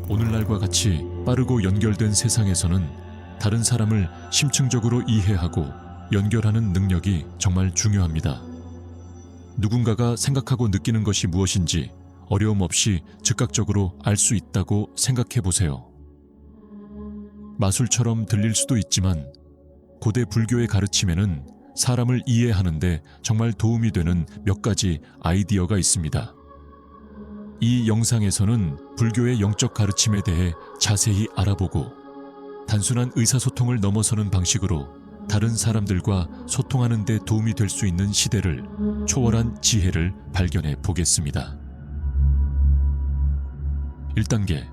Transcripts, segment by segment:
오늘날과 같이 빠르고 연결된 세상에서는 다른 사람을 심층적으로 이해하고 연결하는 능력이 정말 중요합니다. 누군가가 생각하고 느끼는 것이 무엇인지 어려움 없이 즉각적으로 알 수 있다고 생각해 보세요. 마술처럼 들릴 수도 있지만 고대 불교의 가르침에는 사람을 이해하는데 정말 도움이 되는 몇 가지 아이디어가 있습니다. 이 영상에서는 불교의 영적 가르침에 대해 자세히 알아보고 단순한 의사소통을 넘어서는 방식으로 다른 사람들과 소통하는 데 도움이 될 수 있는 시대를 초월한 지혜를 발견해 보겠습니다. 1단계.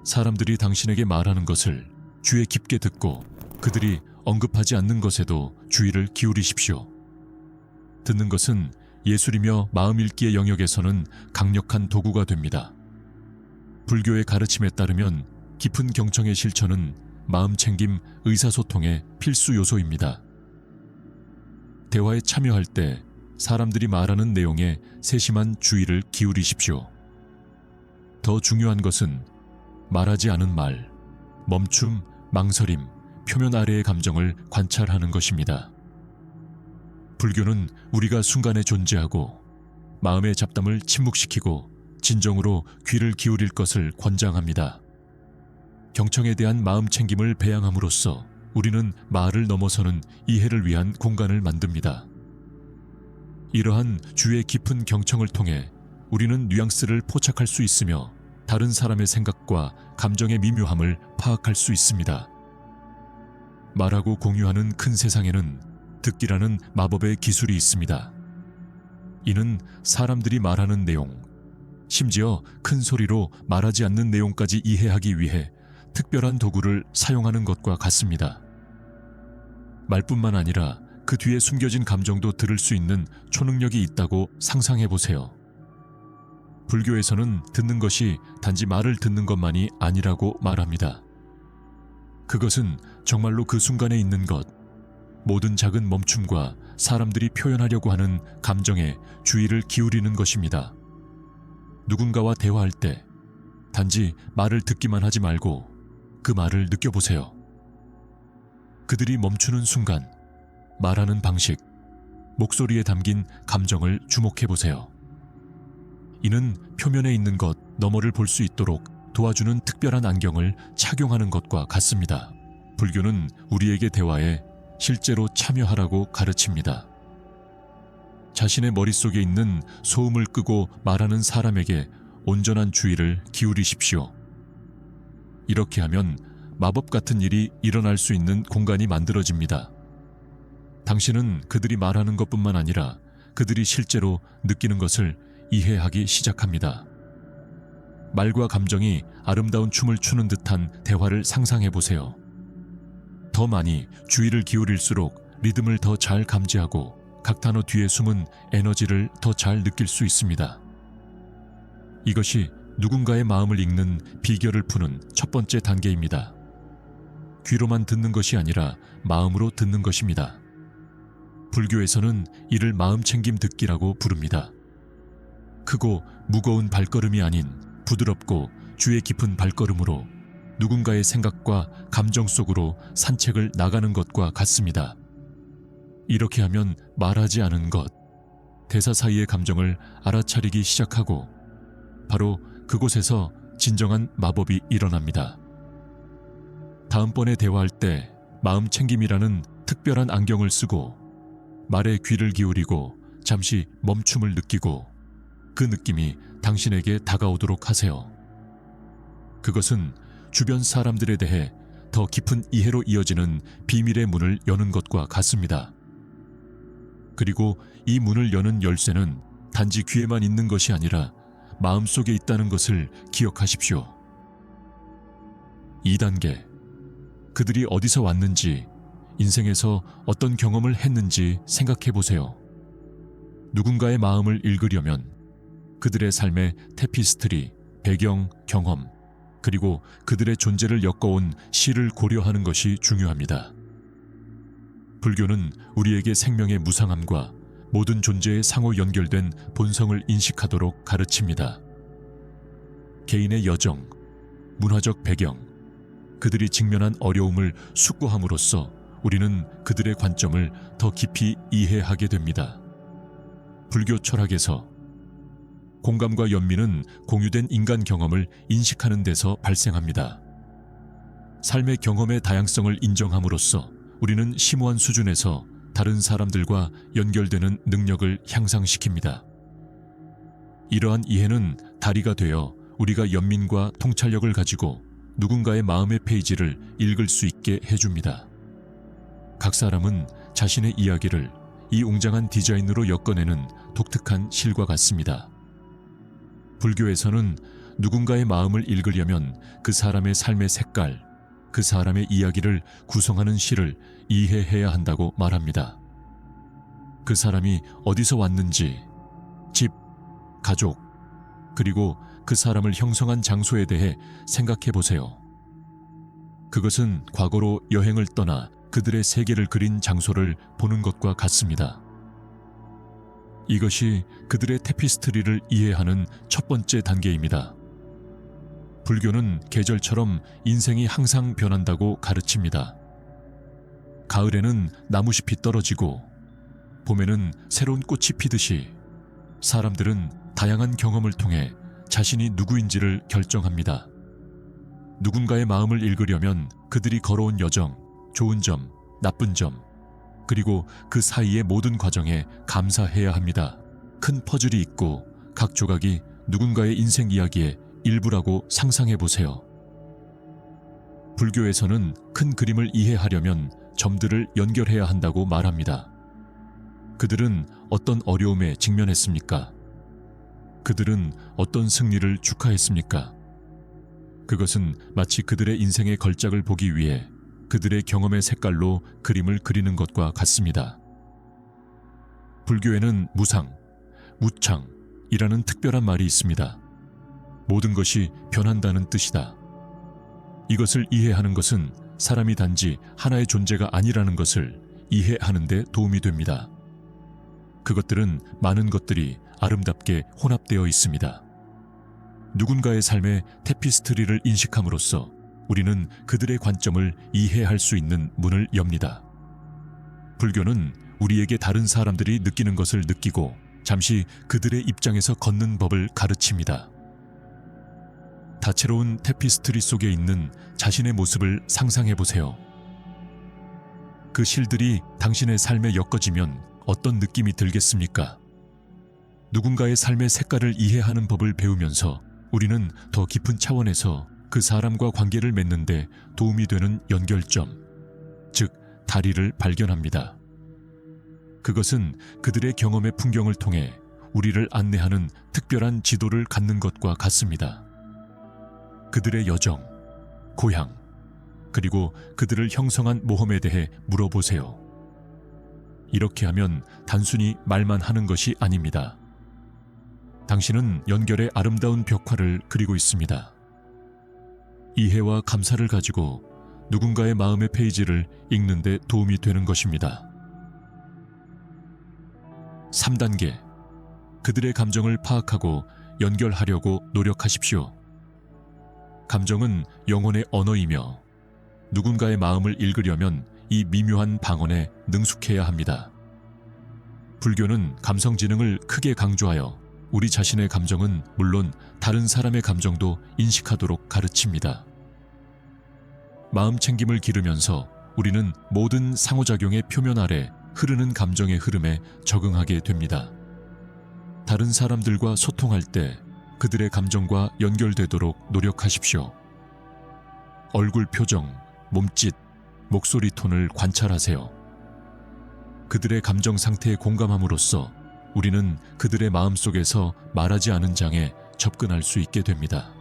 사람들이 당신에게 말하는 것을 귀에 깊게 듣고 그들이 언급하지 않는 것에도 주의를 기울이십시오. 듣는 것은 예술이며 마음 읽기의 영역에서는 강력한 도구가 됩니다. 불교의 가르침에 따르면 깊은 경청의 실천은 마음챙김, 의사소통의 필수 요소입니다. 대화에 참여할 때 사람들이 말하는 내용에 세심한 주의를 기울이십시오. 더 중요한 것은 말하지 않은 말, 멈춤, 망설임, 표면 아래의 감정을 관찰하는 것입니다. 불교는 우리가 순간에 존재하고 마음의 잡담을 침묵시키고 진정으로 귀를 기울일 것을 권장합니다. 경청에 대한 마음 챙김을 배양함으로써 우리는 말을 넘어서는 이해를 위한 공간을 만듭니다. 이러한 주의 깊은 경청을 통해 우리는 뉘앙스를 포착할 수 있으며 다른 사람의 생각과 감정의 미묘함을 파악할 수 있습니다. 말하고 공유하는 큰 세상에는 듣기라는 마법의 기술이 있습니다. 이는 사람들이 말하는 내용, 심지어 큰 소리로 말하지 않는 내용까지 이해하기 위해 특별한 도구를 사용하는 것과 같습니다. 말뿐만 아니라 그 뒤에 숨겨진 감정도 들을 수 있는 초능력이 있다고 상상해 보세요. 불교에서는 듣는 것이 단지 말을 듣는 것만이 아니라고 말합니다. 그것은 정말로 그 순간에 있는 것, 모든 작은 멈춤과 사람들이 표현하려고 하는 감정에 주의를 기울이는 것입니다. 누군가와 대화할 때 단지 말을 듣기만 하지 말고 그 말을 느껴보세요. 그들이 멈추는 순간, 말하는 방식, 목소리에 담긴 감정을 주목해보세요. 이는 표면에 있는 것 너머를 볼 수 있도록 도와주는 특별한 안경을 착용하는 것과 같습니다. 불교는 우리에게 대화에 실제로 참여하라고 가르칩니다. 자신의 머릿속에 있는 소음을 끄고 말하는 사람에게 온전한 주의를 기울이십시오. 이렇게 하면 마법 같은 일이 일어날 수 있는 공간이 만들어집니다. 당신은 그들이 말하는 것뿐만 아니라 그들이 실제로 느끼는 것을 이해하기 시작합니다. 말과 감정이 아름다운 춤을 추는 듯한 대화를 상상해 보세요. 더 많이 주의를 기울일수록 리듬을 더 잘 감지하고 각 단어 뒤에 숨은 에너지를 더 잘 느낄 수 있습니다. 이것이 누군가의 마음을 읽는 비결을 푸는 첫 번째 단계입니다. 귀로만 듣는 것이 아니라 마음으로 듣는 것입니다. 불교에서는 이를 마음챙김 듣기라고 부릅니다. 크고 무거운 발걸음이 아닌 부드럽고 주의 깊은 발걸음으로 누군가의 생각과 감정 속으로 산책을 나가는 것과 같습니다. 이렇게 하면 말하지 않은 것, 대사 사이의 감정을 알아차리기 시작하고 바로 그곳에서 진정한 마법이 일어납니다. 다음번에 대화할 때 마음챙김이라는 특별한 안경을 쓰고 말에 귀를 기울이고 잠시 멈춤을 느끼고 그 느낌이 당신에게 다가오도록 하세요. 그것은 주변 사람들에 대해 더 깊은 이해로 이어지는 비밀의 문을 여는 것과 같습니다. 그리고 이 문을 여는 열쇠는 단지 귀에만 있는 것이 아니라 마음속에 있다는 것을 기억하십시오. 2단계. 그들이 어디서 왔는지, 인생에서 어떤 경험을 했는지 생각해 보세요. 누군가의 마음을 읽으려면 그들의 삶의 테피스트리, 배경, 경험, 그리고 그들의 존재를 엮어온 시를 고려하는 것이 중요합니다. 불교는 우리에게 생명의 무상함과 모든 존재의 상호 연결된 본성을 인식하도록 가르칩니다. 개인의 여정, 문화적 배경, 그들이 직면한 어려움을 숙고함으로써 우리는 그들의 관점을 더 깊이 이해하게 됩니다. 불교 철학에서 공감과 연민은 공유된 인간 경험을 인식하는 데서 발생합니다. 삶의 경험의 다양성을 인정함으로써 우리는 심오한 수준에서 다른 사람들과 연결되는 능력을 향상시킵니다. 이러한 이해는 다리가 되어 우리가 연민과 통찰력을 가지고 누군가의 마음의 페이지를 읽을 수 있게 해줍니다. 각 사람은 자신의 이야기를 이 웅장한 디자인으로 엮어내는 독특한 실과 같습니다. 불교에서는 누군가의 마음을 읽으려면 그 사람의 삶의 색깔, 그 사람의 이야기를 구성하는 실을 이해해야 한다고 말합니다. 그 사람이 어디서 왔는지, 집, 가족, 그리고 그 사람을 형성한 장소에 대해 생각해 보세요. 그것은 과거로 여행을 떠나 그들의 세계를 그린 장소를 보는 것과 같습니다. 이것이 그들의 테피스트리를 이해하는 첫 번째 단계입니다. 불교는 계절처럼 인생이 항상 변한다고 가르칩니다. 가을에는 나무잎이 떨어지고 봄에는 새로운 꽃이 피듯이 사람들은 다양한 경험을 통해 자신이 누구인지를 결정합니다. 누군가의 마음을 읽으려면 그들이 걸어온 여정, 좋은 점, 나쁜 점, 그리고 그 사이의 모든 과정에 감사해야 합니다. 큰 퍼즐이 있고 각 조각이 누군가의 인생 이야기의 일부라고 상상해 보세요. 불교에서는 큰 그림을 이해하려면 점들을 연결해야 한다고 말합니다. 그들은 어떤 어려움에 직면했습니까? 그들은 어떤 승리를 축하했습니까? 그것은 마치 그들의 인생의 걸작을 보기 위해 그들의 경험의 색깔로 그림을 그리는 것과 같습니다. 불교에는 무상, 무창이라는 특별한 말이 있습니다. 모든 것이 변한다는 뜻이다. 이것을 이해하는 것은 사람이 단지 하나의 존재가 아니라는 것을 이해하는 데 도움이 됩니다. 그것들은 많은 것들이 아름답게 혼합되어 있습니다. 누군가의 삶의 테피스트리를 인식함으로써 우리는 그들의 관점을 이해할 수 있는 문을 엽니다. 불교는 우리에게 다른 사람들이 느끼는 것을 느끼고 잠시 그들의 입장에서 걷는 법을 가르칩니다. 다채로운 테피스트리 속에 있는 자신의 모습을 상상해 보세요. 그 실들이 당신의 삶에 엮어지면 어떤 느낌이 들겠습니까? 누군가의 삶의 색깔을 이해하는 법을 배우면서 우리는 더 깊은 차원에서 그 사람과 관계를 맺는 데 도움이 되는 연결점, 즉 다리를 발견합니다. 그것은 그들의 경험의 풍경을 통해 우리를 안내하는 특별한 지도를 갖는 것과 같습니다. 그들의 여정, 고향, 그리고 그들을 형성한 모험에 대해 물어보세요. 이렇게 하면 단순히 말만 하는 것이 아닙니다. 당신은 연결의 아름다운 벽화를 그리고 있습니다. 이해와 감사를 가지고 누군가의 마음의 페이지를 읽는 데 도움이 되는 것입니다. 3단계. 그들의 감정을 파악하고 연결하려고 노력하십시오. 감정은 영혼의 언어이며 누군가의 마음을 읽으려면 이 미묘한 방언에 능숙해야 합니다. 불교는 감성지능을 크게 강조하여 우리 자신의 감정은 물론 다른 사람의 감정도 인식하도록 가르칩니다. 마음 챙김을 기르면서 우리는 모든 상호작용의 표면 아래 흐르는 감정의 흐름에 적응하게 됩니다. 다른 사람들과 소통할 때 그들의 감정과 연결되도록 노력하십시오. 얼굴 표정, 몸짓, 목소리 톤을 관찰하세요. 그들의 감정 상태에 공감함으로써 우리는 그들의 마음속에서 말하지 않은 장에 접근할 수 있게 됩니다.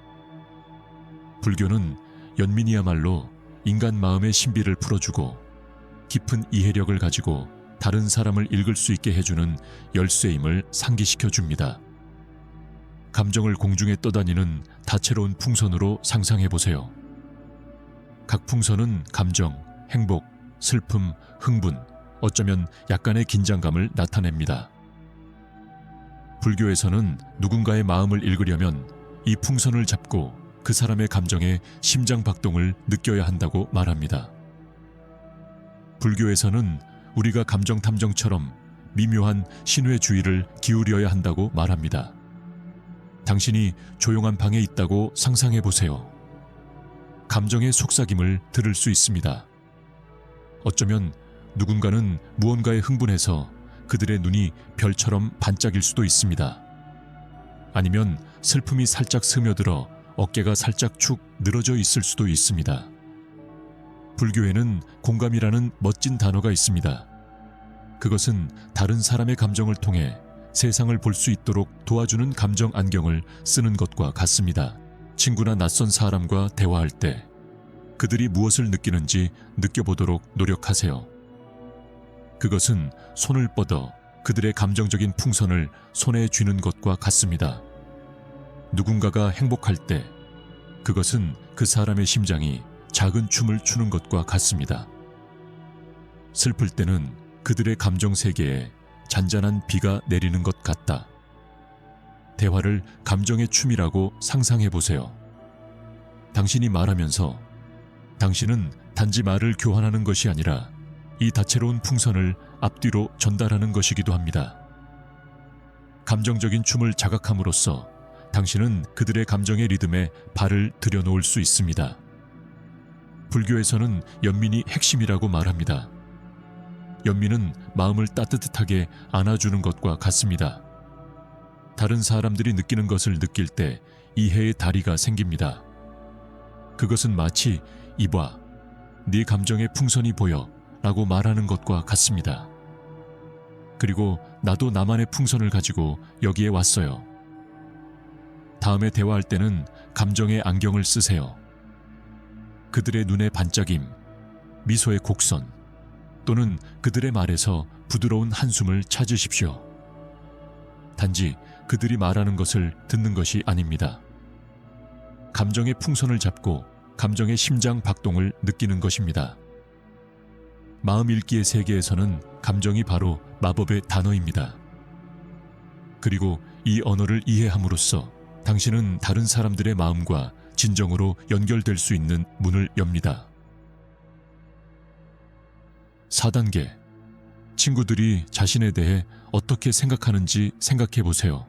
불교는 연민이야말로 인간 마음의 신비를 풀어주고 깊은 이해력을 가지고 다른 사람을 읽을 수 있게 해주는 열쇠임을 상기시켜 줍니다. 감정을 공중에 떠다니는 다채로운 풍선으로 상상해 보세요. 각 풍선은 감정, 행복, 슬픔, 흥분, 어쩌면 약간의 긴장감을 나타냅니다. 불교에서는 누군가의 마음을 읽으려면 이 풍선을 잡고 그 사람의 감정에 심장 박동을 느껴야 한다고 말합니다. 불교에서는 우리가 감정 탐정처럼 미묘한 신의 주의를 기울여야 한다고 말합니다. 당신이 조용한 방에 있다고 상상해 보세요. 감정의 속삭임을 들을 수 있습니다. 어쩌면 누군가는 무언가에 흥분해서 그들의 눈이 별처럼 반짝일 수도 있습니다. 아니면 슬픔이 살짝 스며들어 어깨가 살짝 축 늘어져 있을 수도 있습니다. 불교에는 공감이라는 멋진 단어가 있습니다. 그것은 다른 사람의 감정을 통해 세상을 볼 수 있도록 도와주는 감정 안경을 쓰는 것과 같습니다. 친구나 낯선 사람과 대화할 때 그들이 무엇을 느끼는지 느껴보도록 노력하세요. 그것은 손을 뻗어 그들의 감정적인 풍선을 손에 쥐는 것과 같습니다. 누군가가 행복할 때 그것은 그 사람의 심장이 작은 춤을 추는 것과 같습니다. 슬플 때는 그들의 감정 세계에 잔잔한 비가 내리는 것 같다. 대화를 감정의 춤이라고 상상해 보세요. 당신이 말하면서 당신은 단지 말을 교환하는 것이 아니라 이 다채로운 풍선을 앞뒤로 전달하는 것이기도 합니다. 감정적인 춤을 자각함으로써 당신은 그들의 감정의 리듬에 발을 들여놓을 수 있습니다. 불교에서는 연민이 핵심이라고 말합니다. 연민은 마음을 따뜻하게 안아주는 것과 같습니다. 다른 사람들이 느끼는 것을 느낄 때 이해의 다리가 생깁니다. 그것은 마치 이봐, 네 감정의 풍선이 보여 라고 말하는 것과 같습니다. 그리고 나도 나만의 풍선을 가지고 여기에 왔어요. 다음에 대화할 때는 감정의 안경을 쓰세요. 그들의 눈의 반짝임, 미소의 곡선, 또는 그들의 말에서 부드러운 한숨을 찾으십시오. 단지 그들이 말하는 것을 듣는 것이 아닙니다. 감정의 풍선을 잡고 감정의 심장 박동을 느끼는 것입니다. 마음 읽기의 세계에서는 감정이 바로 마법의 단어입니다. 그리고 이 언어를 이해함으로써 당신은 다른 사람들의 마음과 진정으로 연결될 수 있는 문을 엽니다. 4단계. 친구들이 자신에 대해 어떻게 생각하는지 생각해 보세요.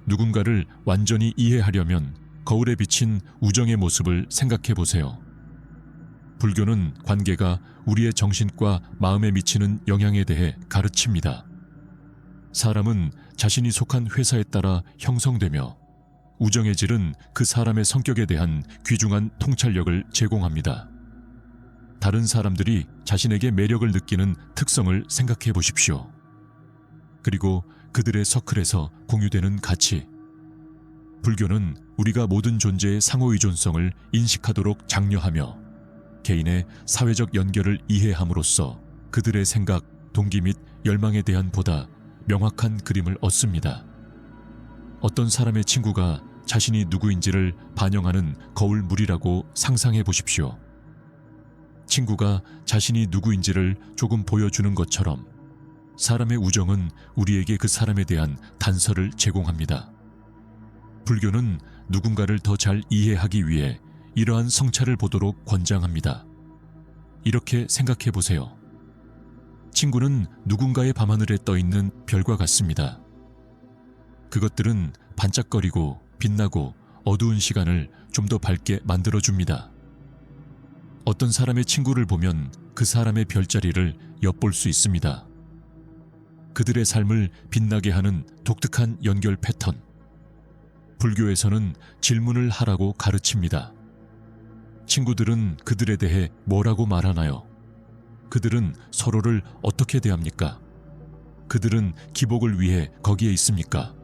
누군가를 완전히 이해하려면 거울에 비친 우정의 모습을 생각해 보세요. 불교는 관계가 우리의 정신과 마음에 미치는 영향에 대해 가르칩니다. 사람은 자신이 속한 회사에 따라 형성되며 우정의 질은 그 사람의 성격에 대한 귀중한 통찰력을 제공합니다. 다른 사람들이 자신에게 매력을 느끼는 특성을 생각해 보십시오. 그리고 그들의 서클에서 공유되는 가치. 불교는 우리가 모든 존재의 상호의존성을 인식하도록 장려하며 개인의 사회적 연결을 이해함으로써 그들의 생각, 동기 및 열망에 대한 보다 명확한 그림을 얻습니다. 어떤 사람의 친구가 자신이 누구인지를 반영하는 거울물이라고 상상해 보십시오. 친구가 자신이 누구인지를 조금 보여주는 것처럼 사람의 우정은 우리에게 그 사람에 대한 단서를 제공합니다. 불교는 누군가를 더 잘 이해하기 위해 이러한 성찰을 보도록 권장합니다. 이렇게 생각해 보세요. 친구는 누군가의 밤하늘에 떠있는 별과 같습니다. 그것들은 반짝거리고 빛나고 어두운 시간을 좀 더 밝게 만들어줍니다. 어떤 사람의 친구를 보면 그 사람의 별자리를 엿볼 수 있습니다. 그들의 삶을 빛나게 하는 독특한 연결 패턴. 불교에서는 질문을 하라고 가르칩니다. 친구들은 그들에 대해 뭐라고 말하나요? 그들은 서로를 어떻게 대합니까? 그들은 기복을 위해 거기에 있습니까?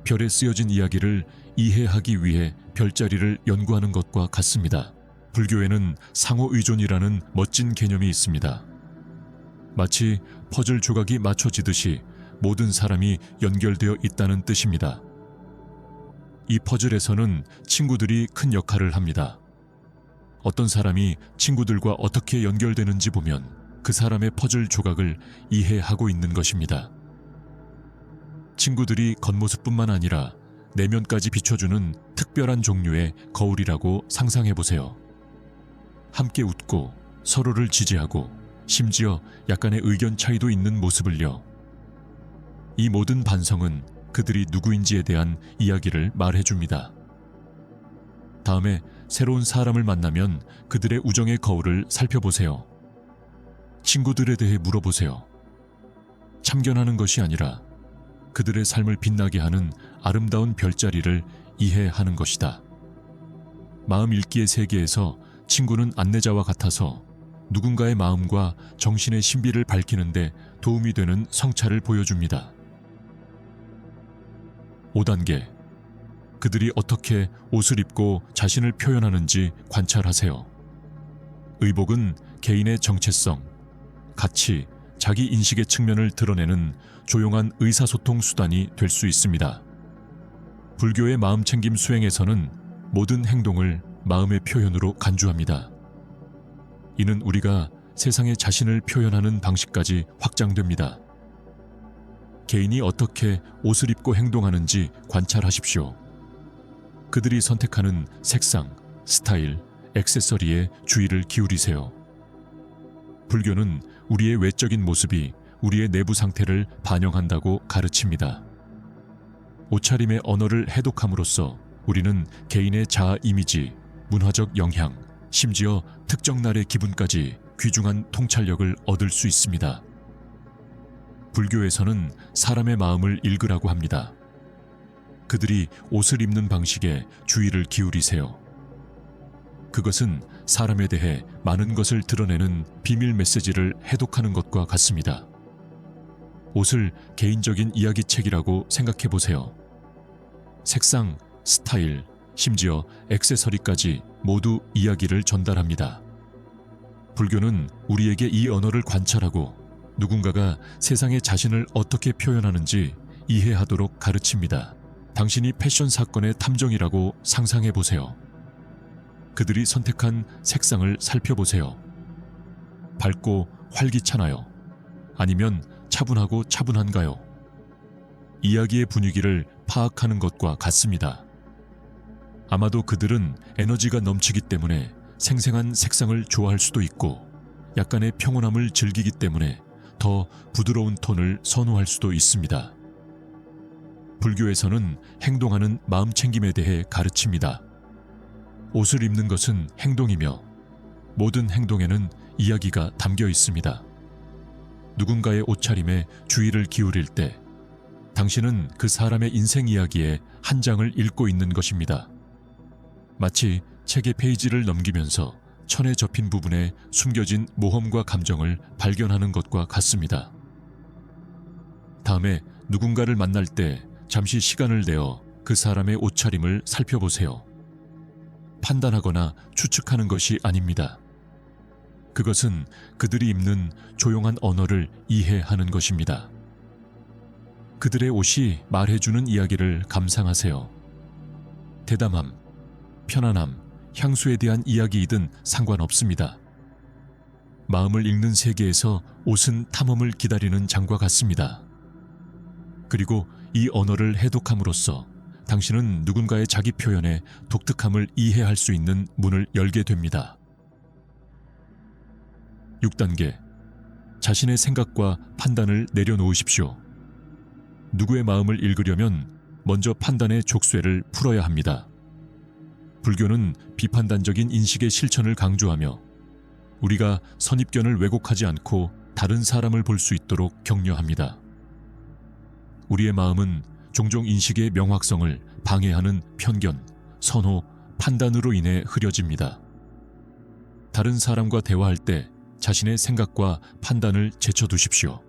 별에 쓰여진 이야기를 이해하기 위해 별자리를 연구하는 것과 같습니다. 불교에는 상호의존이라는 멋진 개념이 있습니다. 마치 퍼즐 조각이 맞춰지듯이 모든 사람이 연결되어 있다는 뜻입니다. 이 퍼즐에서는 친구들이 큰 역할을 합니다. 어떤 사람이 친구들과 어떻게 연결되는지 보면 그 사람의 퍼즐 조각을 이해하고 있는 것입니다. 친구들이 겉모습뿐만 아니라 내면까지 비춰주는 특별한 종류의 거울이라고 상상해 보세요. 함께 웃고 서로를 지지하고 심지어 약간의 의견 차이도 있는 모습을요. 이 모든 반성은 그들이 누구인지에 대한 이야기를 말해줍니다. 다음에 새로운 사람을 만나면 그들의 우정의 거울을 살펴보세요. 친구들에 대해 물어보세요. 참견하는 것이 아니라 그들의 삶을 빛나게 하는 아름다운 별자리를 이해하는 것이다. 마음 읽기의 세계에서 친구는 안내자와 같아서 누군가의 마음과 정신의 신비를 밝히는데 도움이 되는 성찰을 보여줍니다. 5단계. 그들이 어떻게 옷을 입고 자신을 표현하는지 관찰하세요. 의복은 개인의 정체성, 가치, 자기 인식의 측면을 드러내는 조용한 의사소통 수단이 될 수 있습니다. 불교의 마음챙김 수행에서는 모든 행동을 마음의 표현으로 간주합니다. 이는 우리가 세상에 자신을 표현하는 방식까지 확장됩니다. 개인이 어떻게 옷을 입고 행동하는지 관찰하십시오. 그들이 선택하는 색상, 스타일, 액세서리에 주의를 기울이세요. 불교는 우리의 외적인 모습이 우리의 내부 상태를 반영한다고 가르칩니다. 옷차림의 언어를 해독함으로써 우리는 개인의 자아 이미지, 문화적 영향, 심지어 특정 날의 기분까지 귀중한 통찰력을 얻을 수 있습니다. 불교에서는 사람의 마음을 읽으라고 합니다. 그들이 옷을 입는 방식에 주의를 기울이세요. 그것은 사람에 대해 많은 것을 드러내는 비밀 메시지를 해독하는 것과 같습니다. 옷을 개인적인 이야기책이라고 생각해 보세요. 색상, 스타일, 심지어 액세서리까지 모두 이야기를 전달합니다. 불교는 우리에게 이 언어를 관찰하고 누군가가 세상에 자신을 어떻게 표현하는지 이해하도록 가르칩니다. 당신이 패션 사건의 탐정이라고 상상해 보세요. 그들이 선택한 색상을 살펴보세요. 밝고 활기차나요? 아니면 차분하고 차분한가요? 이야기의 분위기를 파악하는 것과 같습니다. 아마도 그들은 에너지가 넘치기 때문에 생생한 색상을 좋아할 수도 있고 약간의 평온함을 즐기기 때문에 더 부드러운 톤을 선호할 수도 있습니다. 불교에서는 행동하는 마음챙김에 대해 가르칩니다. 옷을 입는 것은 행동이며 모든 행동에는 이야기가 담겨 있습니다. 누군가의 옷차림에 주의를 기울일 때 당신은 그 사람의 인생 이야기의 한 장을 읽고 있는 것입니다. 마치 책의 페이지를 넘기면서 천에 접힌 부분에 숨겨진 모험과 감정을 발견하는 것과 같습니다. 다음에 누군가를 만날 때 잠시 시간을 내어 그 사람의 옷차림을 살펴보세요. 판단하거나 추측하는 것이 아닙니다. 그것은 그들이 입는 조용한 언어를 이해하는 것입니다. 그들의 옷이 말해주는 이야기를 감상하세요. 대담함, 편안함, 향수에 대한 이야기이든 상관없습니다. 마음을 읽는 세계에서 옷은 탐험을 기다리는 장과 같습니다. 그리고 이 언어를 해독함으로써 당신은 누군가의 자기 표현의 독특함을 이해할 수 있는 문을 열게 됩니다. 6단계. 자신의 생각과 판단을 내려놓으십시오. 누구의 마음을 읽으려면 먼저 판단의 족쇄를 풀어야 합니다. 불교는 비판단적인 인식의 실천을 강조하며 우리가 선입견을 왜곡하지 않고 다른 사람을 볼 수 있도록 격려합니다. 우리의 마음은 종종 인식의 명확성을 방해하는 편견, 선호, 판단으로 인해 흐려집니다. 다른 사람과 대화할 때 자신의 생각과 판단을 제쳐두십시오.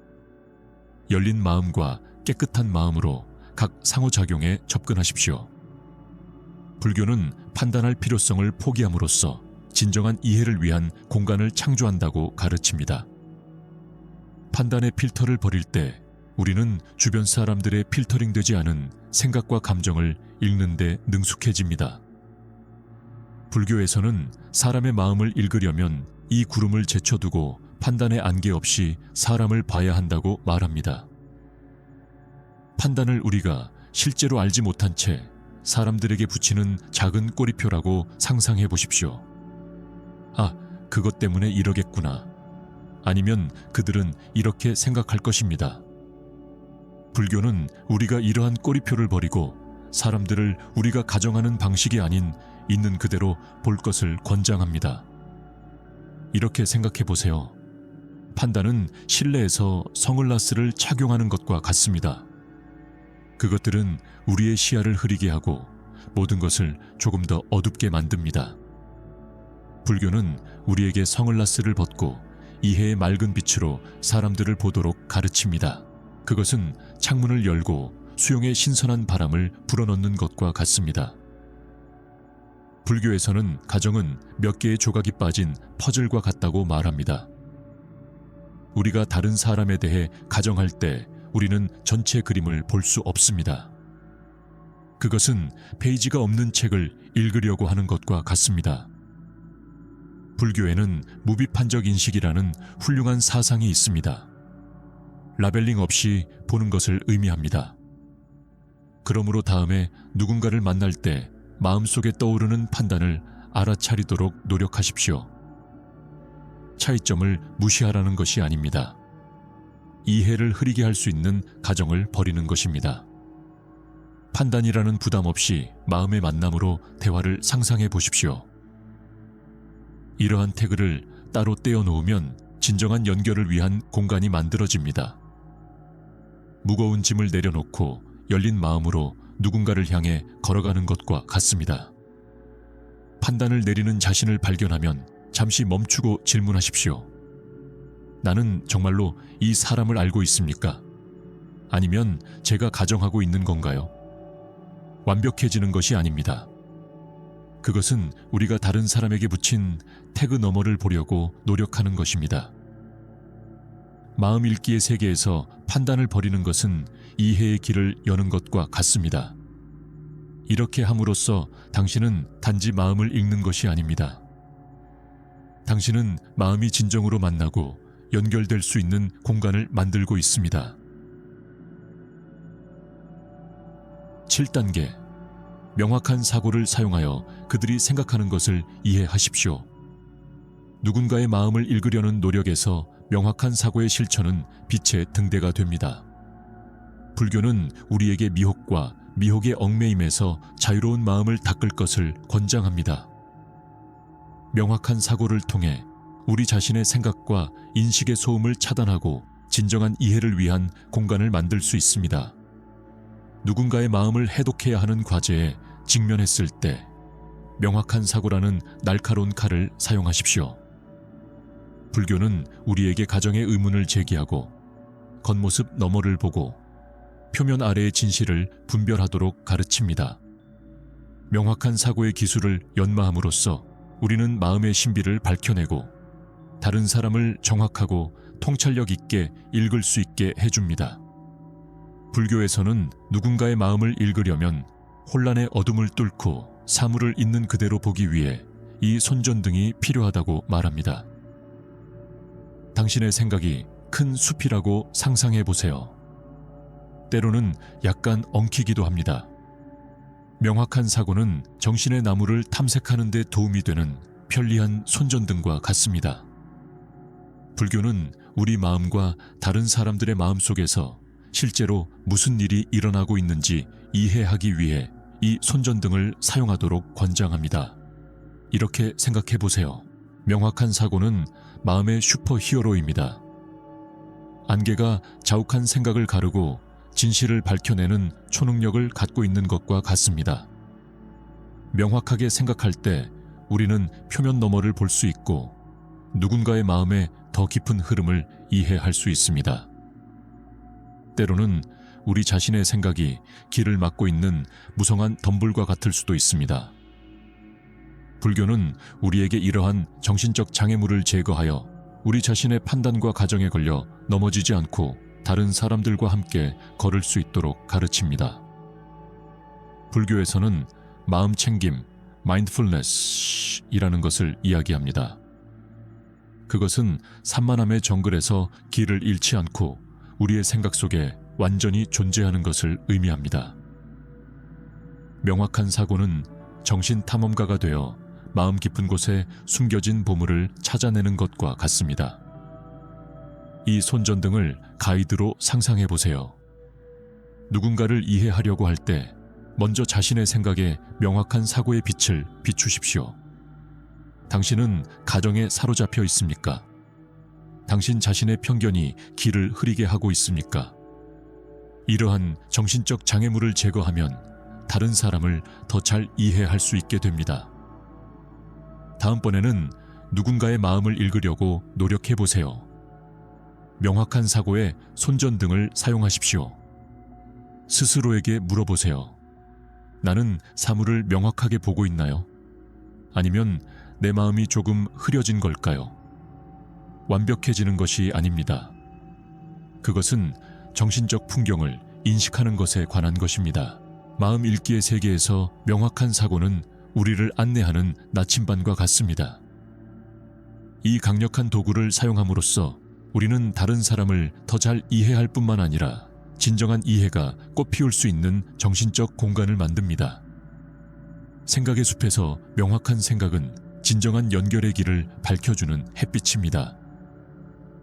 열린 마음과 깨끗한 마음으로 각 상호작용에 접근하십시오. 불교는 판단할 필요성을 포기함으로써 진정한 이해를 위한 공간을 창조한다고 가르칩니다. 판단의 필터를 버릴 때 우리는 주변 사람들의 필터링되지 않은 생각과 감정을 읽는 데 능숙해집니다. 불교에서는 사람의 마음을 읽으려면 이 구름을 제쳐두고 판단의 안개 없이 사람을 봐야 한다고 말합니다. 판단을 우리가 실제로 알지 못한 채 사람들에게 붙이는 작은 꼬리표라고 상상해 보십시오. 아, 그것 때문에 이러겠구나. 아니면 그들은 이렇게 생각할 것입니다. 불교는 우리가 이러한 꼬리표를 버리고 사람들을 우리가 가정하는 방식이 아닌 있는 그대로 볼 것을 권장합니다. 이렇게 생각해 보세요. 판다는 실내에서 선글라스를 착용하는 것과 같습니다. 그것들은 우리의 시야를 흐리게 하고 모든 것을 조금 더 어둡게 만듭니다. 불교는 우리에게 선글라스를 벗고 이해의 맑은 빛으로 사람들을 보도록 가르칩니다. 그것은 창문을 열고 수용의 신선한 바람을 불어넣는 것과 같습니다. 불교에서는 가정은 몇 개의 조각이 빠진 퍼즐과 같다고 말합니다. 우리가 다른 사람에 대해 가정할 때 우리는 전체 그림을 볼 수 없습니다. 그것은 페이지가 없는 책을 읽으려고 하는 것과 같습니다. 불교에는 무비판적 인식이라는 훌륭한 사상이 있습니다. 라벨링 없이 보는 것을 의미합니다. 그러므로 다음에 누군가를 만날 때 마음속에 떠오르는 판단을 알아차리도록 노력하십시오. 차이점을 무시하라는 것이 아닙니다. 이해를 흐리게 할 수 있는 가정을 버리는 것입니다. 판단이라는 부담 없이 마음의 만남으로 대화를 상상해 보십시오. 이러한 태그를 따로 떼어 놓으면 진정한 연결을 위한 공간이 만들어집니다. 무거운 짐을 내려놓고 열린 마음으로 누군가를 향해 걸어가는 것과 같습니다. 판단을 내리는 자신을 발견하면 잠시 멈추고 질문하십시오. 나는 정말로 이 사람을 알고 있습니까? 아니면 제가 가정하고 있는 건가요? 완벽해지는 것이 아닙니다. 그것은 우리가 다른 사람에게 붙인 태그 너머를 보려고 노력하는 것입니다. 마음 읽기의 세계에서 판단을 버리는 것은 이해의 길을 여는 것과 같습니다. 이렇게 함으로써 당신은 단지 마음을 읽는 것이 아닙니다. 당신은 마음이 진정으로 만나고 연결될 수 있는 공간을 만들고 있습니다. 7단계. 명확한 사고를 사용하여 그들이 생각하는 것을 이해하십시오. 누군가의 마음을 읽으려는 노력에서 명확한 사고의 실천은 빛의 등대가 됩니다. 불교는 우리에게 미혹과 미혹의 얽매임에서 자유로운 마음을 닦을 것을 권장합니다. 명확한 사고를 통해 우리 자신의 생각과 인식의 소음을 차단하고 진정한 이해를 위한 공간을 만들 수 있습니다. 누군가의 마음을 해독해야 하는 과제에 직면했을 때 명확한 사고라는 날카로운 칼을 사용하십시오. 불교는 우리에게 가정의 의문을 제기하고 겉모습 너머를 보고 표면 아래의 진실을 분별하도록 가르칩니다. 명확한 사고의 기술을 연마함으로써 우리는 마음의 신비를 밝혀내고 다른 사람을 정확하고 통찰력 있게 읽을 수 있게 해줍니다. 불교에서는 누군가의 마음을 읽으려면 혼란의 어둠을 뚫고 사물을 있는 그대로 보기 위해 이 손전등이 필요하다고 말합니다. 당신의 생각이 큰 숲이라고 상상해 보세요. 때로는 약간 엉키기도 합니다. 명확한 사고는 정신의 나무를 탐색하는 데 도움이 되는 편리한 손전등과 같습니다. 불교는 우리 마음과 다른 사람들의 마음 속에서 실제로 무슨 일이 일어나고 있는지 이해하기 위해 이 손전등을 사용하도록 권장합니다. 이렇게 생각해 보세요. 명확한 사고는 마음의 슈퍼 히어로입니다. 안개가 자욱한 생각을 가르고 진실을 밝혀내는 초능력을 갖고 있는 것과 같습니다. 명확하게 생각할 때 우리는 표면 너머를 볼 수 있고 누군가의 마음의 더 깊은 흐름을 이해할 수 있습니다. 때로는 우리 자신의 생각이 길을 막고 있는 무성한 덤불과 같을 수도 있습니다. 불교는 우리에게 이러한 정신적 장애물을 제거하여 우리 자신의 판단과 가정에 걸려 넘어지지 않고 다른 사람들과 함께 걸을 수 있도록 가르칩니다. 불교에서는 마음 챙김, 마인드풀니스이라는 것을 이야기합니다. 그것은 산만함의 정글에서 길을 잃지 않고 우리의 생각 속에 완전히 존재하는 것을 의미합니다. 명확한 사고는 정신 탐험가가 되어 마음 깊은 곳에 숨겨진 보물을 찾아내는 것과 같습니다. 이 손전등을 가이드로 상상해 보세요. 누군가를 이해하려고 할 때 먼저 자신의 생각에 명확한 사고의 빛을 비추십시오. 당신은 가정에 사로잡혀 있습니까? 당신 자신의 편견이 길을 흐리게 하고 있습니까? 이러한 정신적 장애물을 제거하면 다른 사람을 더 잘 이해할 수 있게 됩니다. 다음번에는 누군가의 마음을 읽으려고 노력해 보세요. 명확한 사고에 손전등을 사용하십시오. 스스로에게 물어보세요. 나는 사물을 명확하게 보고 있나요? 아니면 내 마음이 조금 흐려진 걸까요? 완벽해지는 것이 아닙니다. 그것은 정신적 풍경을 인식하는 것에 관한 것입니다. 마음 읽기의 세계에서 명확한 사고는 우리를 안내하는 나침반과 같습니다. 이 강력한 도구를 사용함으로써 우리는 다른 사람을 더 잘 이해할 뿐만 아니라 진정한 이해가 꽃피울 수 있는 정신적 공간을 만듭니다. 생각의 숲에서 명확한 생각은 진정한 연결의 길을 밝혀주는 햇빛입니다.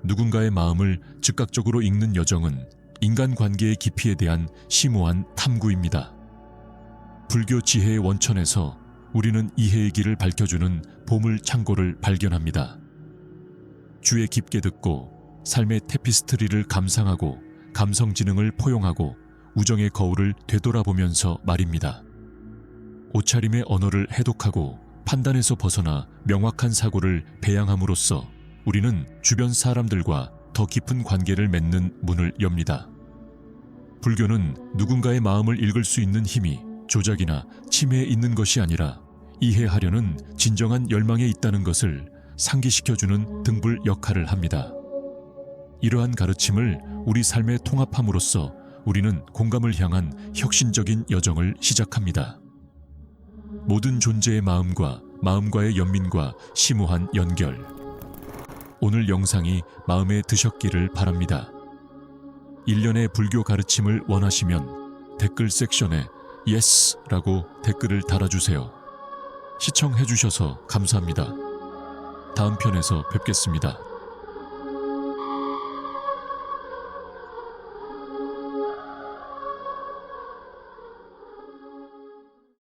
누군가의 마음을 즉각적으로 읽는 여정은 인간관계의 깊이에 대한 심오한 탐구입니다. 불교 지혜의 원천에서 우리는 이해의 길을 밝혀주는 보물 창고를 발견합니다. 주에 깊게 듣고 삶의 테피스트리를 감상하고 감성 지능을 포용하고 우정의 거울을 되돌아보면서 말입니다. 옷차림의 언어를 해독하고 판단에서 벗어나 명확한 사고를 배양함으로써 우리는 주변 사람들과 더 깊은 관계를 맺는 문을 엽니다. 불교는 누군가의 마음을 읽을 수 있는 힘이 조작이나 침해에 있는 것이 아니라 이해하려는 진정한 열망에 있다는 것을 상기시켜주는 등불 역할을 합니다. 이러한 가르침을 우리 삶에 통합함으로써 우리는 공감을 향한 혁신적인 여정을 시작합니다. 모든 존재의 마음과 마음과의 연민과 심오한 연결. 오늘 영상이 마음에 드셨기를 바랍니다. 일련의 불교 가르침을 원하시면 댓글 섹션에 YES라고 댓글을 달아주세요. 시청해주셔서 감사합니다. 다음 편에서 뵙겠습니다.